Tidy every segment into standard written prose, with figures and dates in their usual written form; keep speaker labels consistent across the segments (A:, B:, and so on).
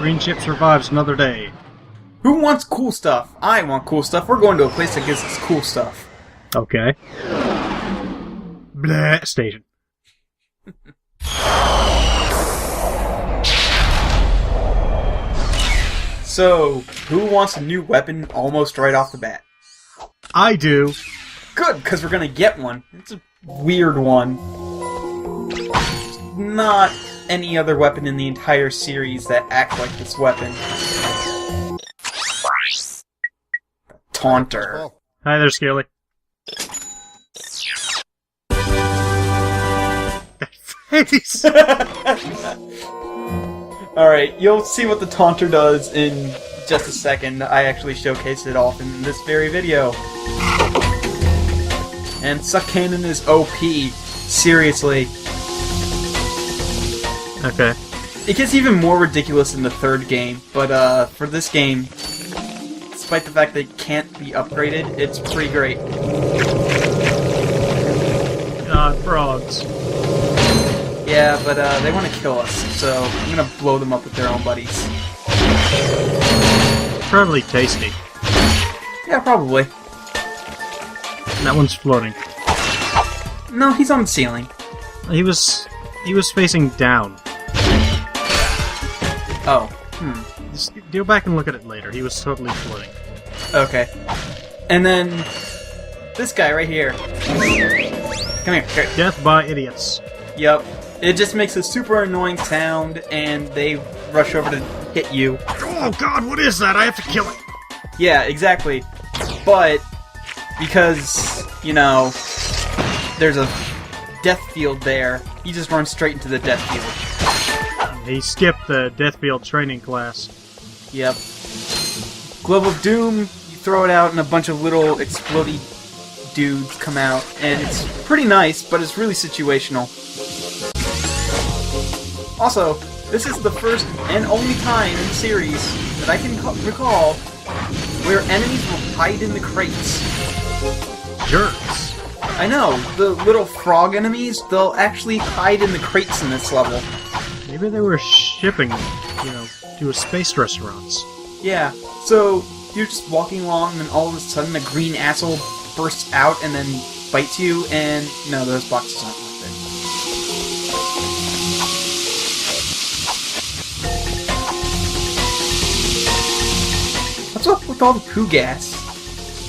A: Green ship survives another day.
B: Who wants cool stuff? I want cool stuff. We're going to a place that gives us cool stuff.
A: Okay. Blah station.
B: So, who wants a new weapon almost right off the bat?
A: I do.
B: Good, because we're going to get one. It's a weird one. Not any other weapon in the entire series that acts like this weapon. Taunter.
A: Hi there, Scaly. Face!
B: Alright, you'll see what the Taunter does in just a second. I actually showcased it off in this very video. And Suck Cannon is OP. Seriously.
A: Okay.
B: It gets even more ridiculous in the third game, but for this game, despite the fact that it can't be upgraded, it's pretty great.
A: Frogs.
B: Yeah, but they want to kill us, so I'm gonna blow them up with their own buddies.
A: Probably tasty.
B: Yeah, probably.
A: And that one's floating.
B: No, he's on the ceiling.
A: He was facing down.
B: Oh.
A: Just go back and look at it later. He was totally floating.
B: Okay. And then this guy right here. Come here.
A: Death by idiots.
B: Yep. It just makes a super annoying sound, and they rush over to hit you.
A: Oh god, what is that? I have to kill it.
B: Yeah, exactly. But because, you know, there's a death field there, he just runs straight into the death field.
A: He skipped the death field training class.
B: Yep. Glove of Doom, you throw it out and a bunch of little explodey dudes come out, and it's pretty nice, but it's really situational. Also, this is the first and only time in the series that I can recall where enemies will hide in the crates.
A: Jerks.
B: I know, the little frog enemies, they'll actually hide in the crates in this level.
A: Maybe they were shipping, to a space restaurants.
B: Yeah, so you're just walking along and all of a sudden a green asshole bursts out and then bites you, and no, those boxes aren't worth it. What's up with all the poo gas?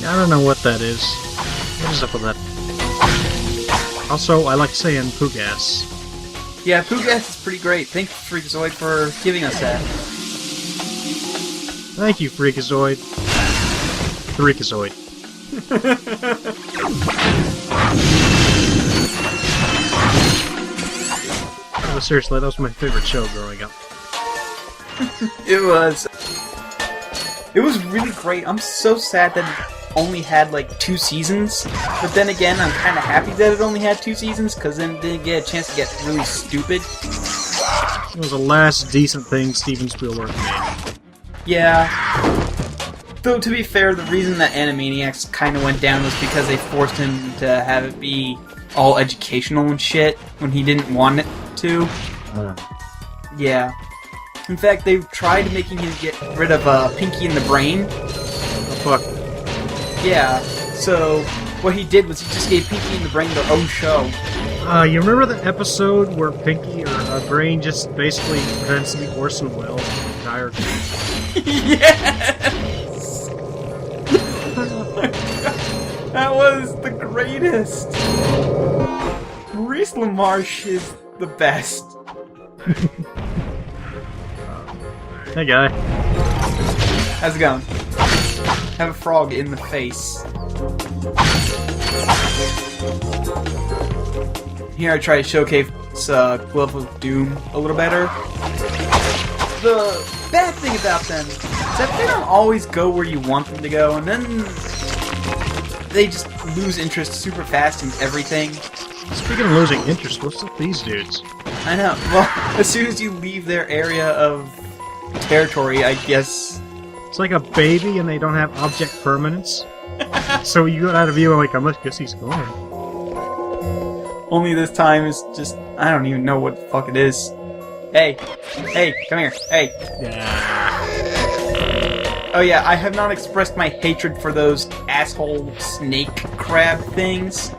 A: I don't know what that is. What is up with that? Also, I like saying poo gas.
B: Yeah, poo gas is pretty great. Thank you, Freakazoid, for giving us that.
A: Thank you, Freakazoid. Freakazoid. Oh, seriously, that was my favorite show growing up.
B: It was really great. I'm so sad that it only had like 2 seasons, but then again, I'm kind of happy that it only had 2 seasons, because then it didn't get a chance to get really stupid.
A: It was the last decent thing Steven Spielberg made.
B: Yeah. Though, to be fair, the reason that Animaniacs kind of went down was because they forced him to have it be all educational and shit when he didn't want it to. Yeah. In fact, they tried making him get rid of Pinky and the Brain.
A: Oh, fuck.
B: Yeah. So, what he did was he just gave Pinky and the Brain their own show.
A: You remember the episode where Pinky or Brain just basically pretends to be Orson Welles the entire time?
B: Yes! That was the greatest! Maurice LaMarche is the best.
A: Hey, guy.
B: How's it going? Have a frog in the face. Here I try to showcase Glove of Doom a little better. The bad thing about them is that they don't always go where you want them to go, and then they just lose interest super fast in everything.
A: Speaking of losing interest, what's with these dudes?
B: I know. Well, as soon as you leave their area of territory, I guess...
A: It's like a baby and they don't have object permanence. So you go out of view and like, I guess he's gone.
B: Only this time is just... I don't even know what the fuck it is. Hey, come here. Hey. Oh yeah, I have not expressed my hatred for those asshole snake crab things.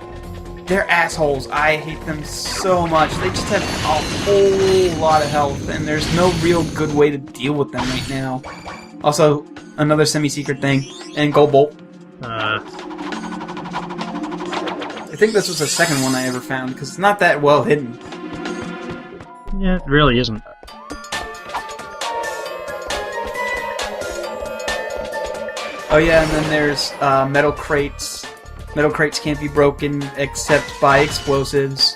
B: They're assholes. I hate them so much. They just have a whole lot of health, and there's no real good way to deal with them right now. Also, another semi-secret thing, and gold bolt. I think this was the second one I ever found, because it's not that well hidden.
A: Yeah, it really isn't.
B: Oh yeah, and then there's metal crates. Metal crates can't be broken except by explosives.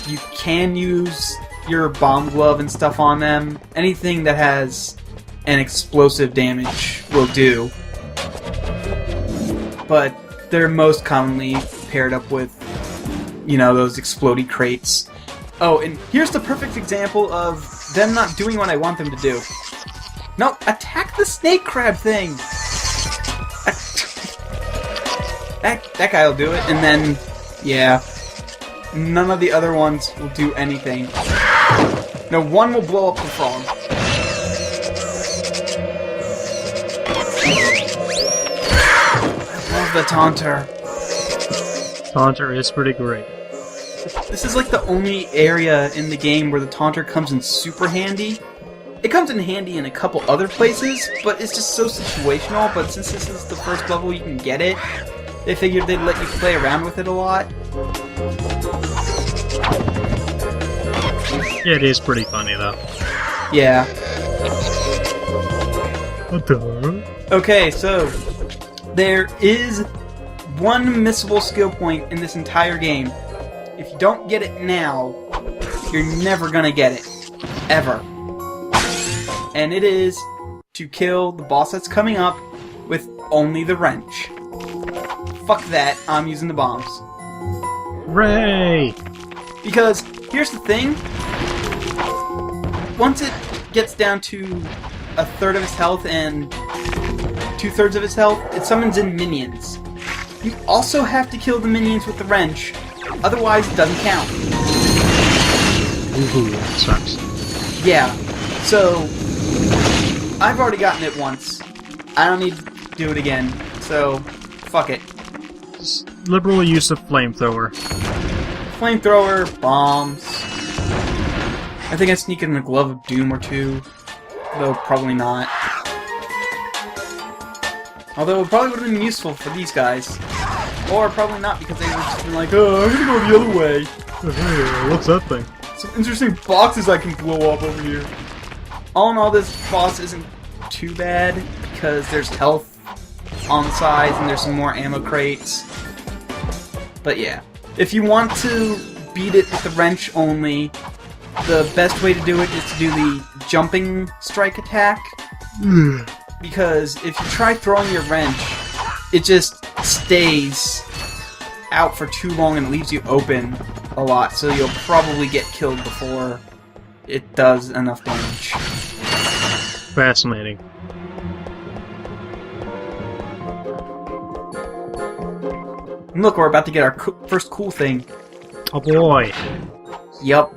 B: You can use your bomb glove and stuff on them. Anything that has an explosive damage will do. But they're most commonly paired up with, you know, those explodey crates. Oh, and here's the perfect example of them not doing what I want them to do. No, attack the snake crab thing! That guy will do it, and then, yeah, none of the other ones will do anything. No, one will blow up the frog. I love the taunter.
A: Taunter is pretty great.
B: This is like the only area in the game where the taunter comes in super handy. It comes in handy in a couple other places, but it's just so situational. But since this is the first level you can get it, they figured they'd let you play around with it a lot.
A: It is pretty funny, though.
B: Yeah.
A: What the?
B: Okay, so there is one missable skill point in this entire game. If you don't get it now, you're never gonna get it. Ever. And it is to kill the boss that's coming up with only the wrench. Fuck that, I'm using the bombs.
A: Hooray!
B: Because, here's the thing. Once it gets down to a third of its health and 2/3 of its health, it summons in minions. You also have to kill the minions with the wrench, otherwise it doesn't count.
A: Ooh, that sucks.
B: Yeah, so I've already gotten it once. I don't need to do it again, so fuck it.
A: Just liberal use of flamethrower.
B: Flamethrower, bombs. I think I sneak in a glove of doom or two, though probably not. Although it probably would have been useful for these guys. Or probably not, because they would have just been like, oh, I'm gonna go the other way.
A: Hey, what's that thing?
B: Some interesting boxes I can blow up over here. All in all, this boss isn't too bad, because there's health on the sides and there's some more ammo crates. But yeah, if you want to beat it with the wrench only, the best way to do it is to do the jumping strike attack. Because if you try throwing your wrench, it just stays out for too long and leaves you open a lot, so you'll probably get killed before it does enough damage.
A: Fascinating.
B: And look, we're about to get our first cool thing.
A: Oh boy.
B: Yup.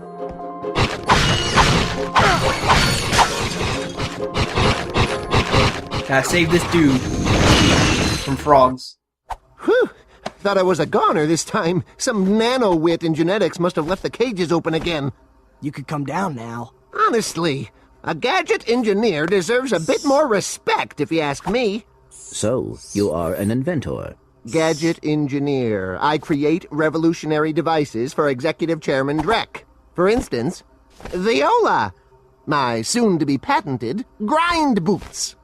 B: Gotta save this dude from frogs.
C: Whew! Thought I was a goner this time. Some nano-wit in genetics must have left the cages open again.
D: You could come down now.
C: Honestly, a gadget engineer deserves a bit more respect, if you ask me.
E: So, you are an inventor.
C: Gadget engineer. I create revolutionary devices for Executive Chairman Drek. For instance, Viola. My soon-to-be patented grind boots.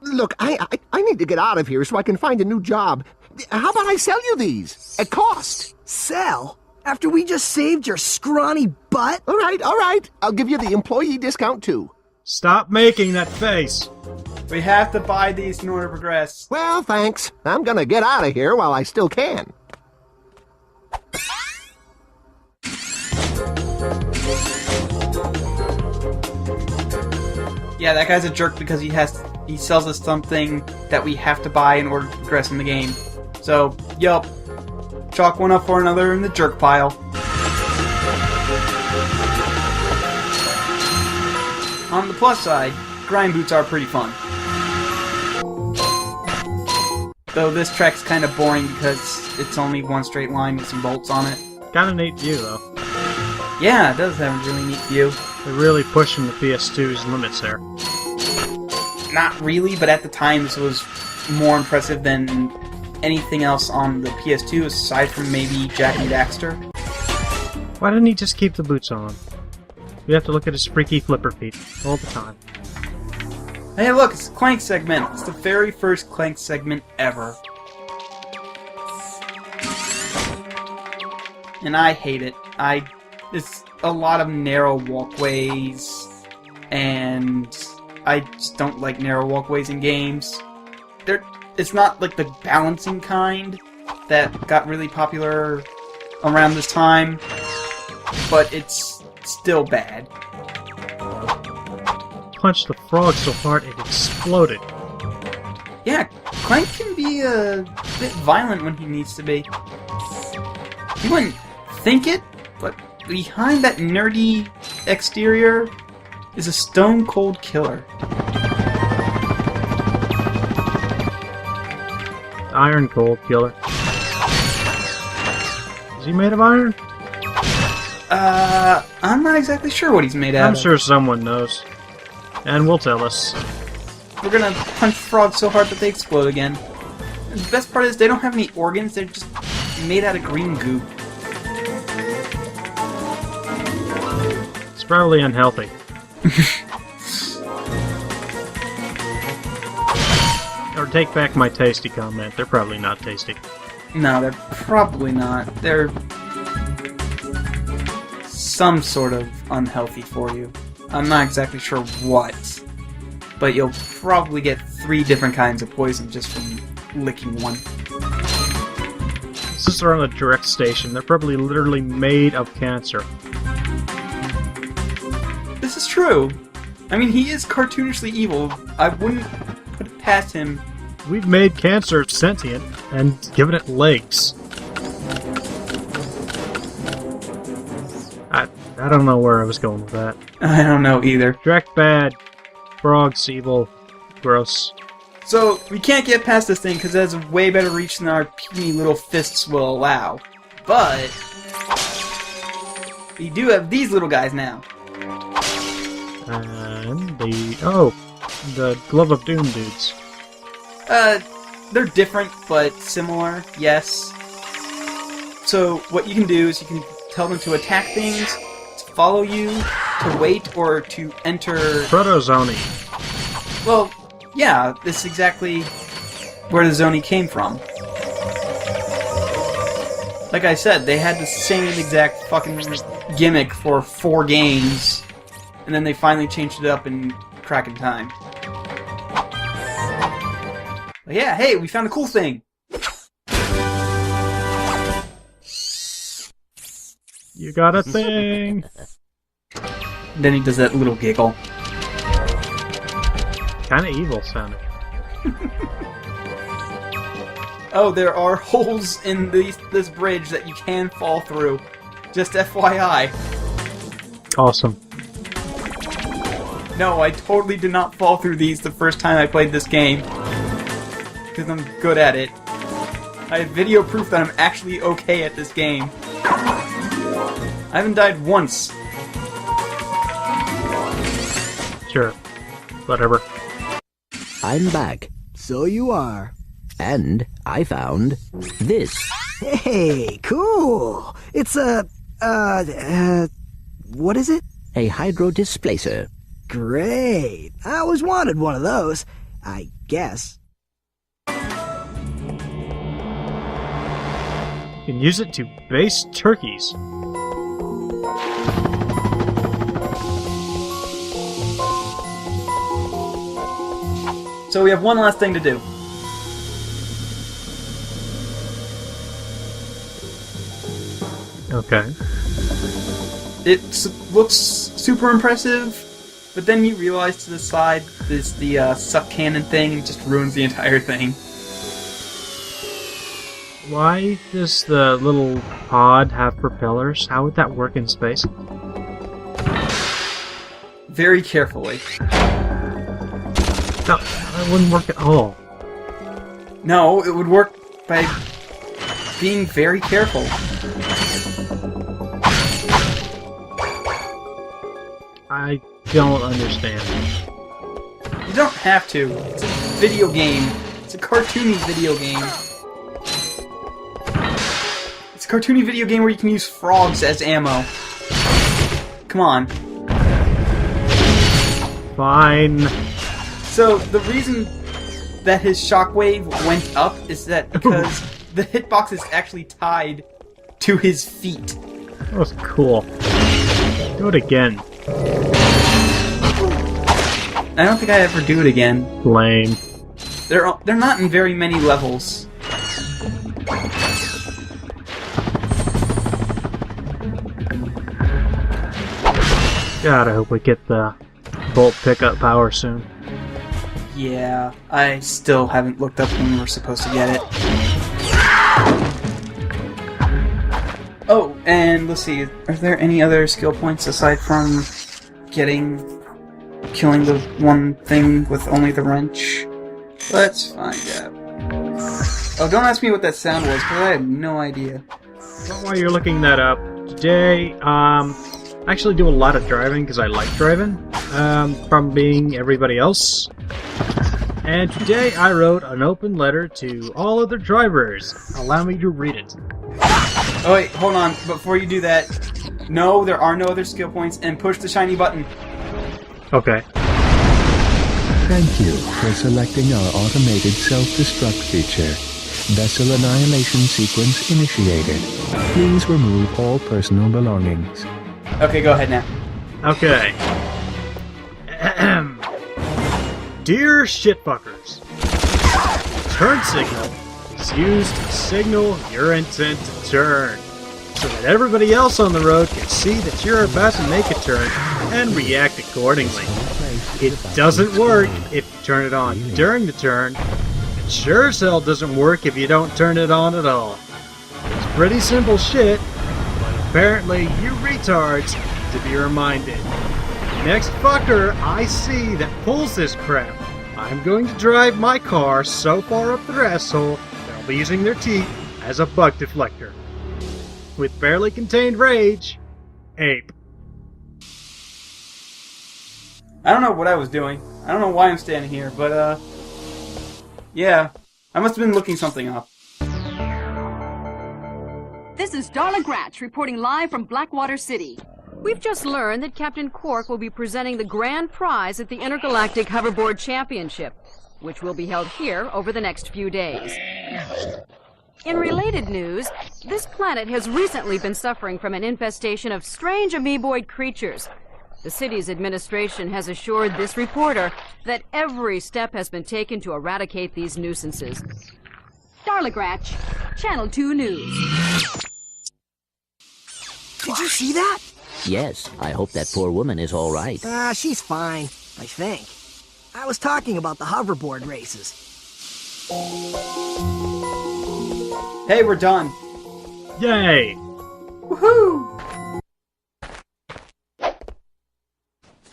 C: Look, I need to get out of here so I can find a new job. How about I sell you these? At cost.
D: Sell? After we just saved your scrawny butt?
C: All right. I'll give you the employee discount, too.
A: Stop making that face!
B: We have to buy these in order to progress.
C: Well, thanks. I'm gonna get out of here while I still can.
B: Yeah, that guy's a jerk because he sells us something that we have to buy in order to progress in the game. So, yup. Chalk one up for another in the jerk pile. On the plus side, grind boots are pretty fun. Though this track's kind of boring because it's only one straight line with some bolts on it.
A: Kind of neat view, though.
B: Yeah, it does have a really neat view.
A: They're really pushing the PS2's limits there.
B: Not really, but at the time this was more impressive than anything else on the PS2 aside from maybe Jack and Daxter.
A: Why didn't he just keep the boots on? We have to look at his freaky flipper feet all the time.
B: Hey look, it's a Clank segment. It's the very first Clank segment ever. And I hate it. It's a lot of narrow walkways, and I just don't like narrow walkways in games. It's not like the balancing kind that got really popular around this time, but it's still bad.
A: Punched the frog so hard it exploded.
B: Yeah, Clank can be a bit violent when he needs to be. You wouldn't think it, but behind that nerdy exterior is a stone-cold killer.
A: Iron Cold Killer. Is he made of iron?
B: I'm not exactly sure what he's made out
A: I'm
B: of.
A: sure someone knows. And will tell us.
B: We're gonna punch frogs so hard that they explode again. And the best part is they don't have any organs, they're just made out of green goo.
A: It's probably unhealthy. Or take back my tasty comment. They're probably not tasty.
B: No, they're probably not. They're some sort of unhealthy for you. I'm not exactly sure what, but you'll probably get 3 different kinds of poison just from licking one.
A: Since they're on a direct station, they're probably literally made of cancer.
B: This is true. I mean, he is cartoonishly evil. I wouldn't put it past him.
A: We've made cancer sentient and given it legs. I don't know where I was going with that.
B: I don't know either.
A: Drek bad. Frogs evil. Gross.
B: So, we can't get past this thing because it has a way better reach than our puny little fists will allow. But we do have these little guys now.
A: And the Glove of Doom dudes.
B: They're different but similar, yes. So what you can do is you can tell them to attack things, to follow you, to wait, or to enter...
A: Proto-Zoni.
B: Well, yeah, this is exactly where the Zoni came from. Like I said, they had the same exact fucking gimmick for 4 games, and then they finally changed it up in Crack in Time. But yeah, hey, we found a cool thing!
A: You got a thing!
B: Then he does that little giggle.
A: Kinda evil sounding.
B: Oh, there are holes in this bridge that you can fall through. Just FYI.
A: Awesome.
B: No, I totally did not fall through these the first time I played this game. Because I'm good at it. I have video proof that I'm actually okay at this game. I haven't died once.
A: Sure. Whatever.
E: I'm back.
D: So you are.
E: And I found this.
D: Hey, cool. It's what is it?
E: A hydro displacer.
D: Great. I always wanted one of those, I guess.
A: You can use it to base turkeys.
B: So we have one last thing to do.
A: Okay.
B: It looks super impressive, but then you realize to the side is the suck cannon thing and it just ruins the entire thing.
A: Why does the little pod have propellers? How would that work in space?
B: very carefully.
A: No, that wouldn't work at all.
B: No, it would work by being very careful.
A: I don't understand.
B: You don't have to. It's a video game. It's a cartoony video game. It's a cartoony video game where you can use frogs as ammo. Come on.
A: Fine.
B: So, the reason that his shockwave went up is that because the hitbox is actually tied to his feet.
A: That was cool. Do it again.
B: I don't think I ever do it again.
A: Lame.
B: They're not in very many levels.
A: God, I hope we get the bolt pickup power soon.
B: Yeah, I still haven't looked up when we're supposed to get it. Oh, and let's see, are there any other skill points aside from killing the one thing with only the wrench? Let's find out. Oh, don't ask me what that sound was, because I have no idea.
A: But while you're looking that up, today, I actually do a lot of driving because I like driving, from being everybody else. And today I wrote an open letter to all other drivers. Allow me to read it.
B: Oh wait, hold on. Before you do that, no, there are no other skill points, and push the shiny button.
A: Okay.
F: Thank you for selecting our automated self-destruct feature. Vessel annihilation sequence initiated. Please remove all personal belongings.
B: Okay, go ahead now.
A: Okay. Dear shitfuckers, turn signal is used to signal your intent to turn, so that everybody else on the road can see that you're about to make a turn and react accordingly. It doesn't work if you turn it on during the turn. It sure as hell doesn't work if you don't turn it on at all. It's pretty simple shit, but apparently you retards need to be reminded. Next fucker I see that pulls this crap, I'm going to drive my car so far up their asshole that I'll be using their teeth as a bug deflector. With barely contained rage, Ape.
B: I don't know what I was doing. I don't know why I'm standing here, but, yeah. I must have been looking something up.
G: This is Darla Gratch reporting live from Blackwater City. We've just learned that Captain Quark will be presenting the grand prize at the Intergalactic Hoverboard Championship, which will be held here over the next few days. In related news, this planet has recently been suffering from an infestation of strange amoeboid creatures. The city's administration has assured this reporter that every step has been taken to eradicate these nuisances. Darla Gratch, Channel 2 News.
D: Did you see that?
E: Yes, I hope that poor woman is all right.
D: She's fine, I think. I was talking about the hoverboard races.
B: Hey, we're done.
A: Yay!
B: Woohoo!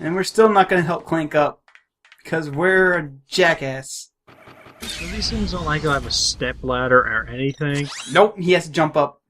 B: And we're still not gonna help Clank up, because we're a jackass.
A: So these things don't like have a step ladder or anything.
B: Nope, he has to jump up.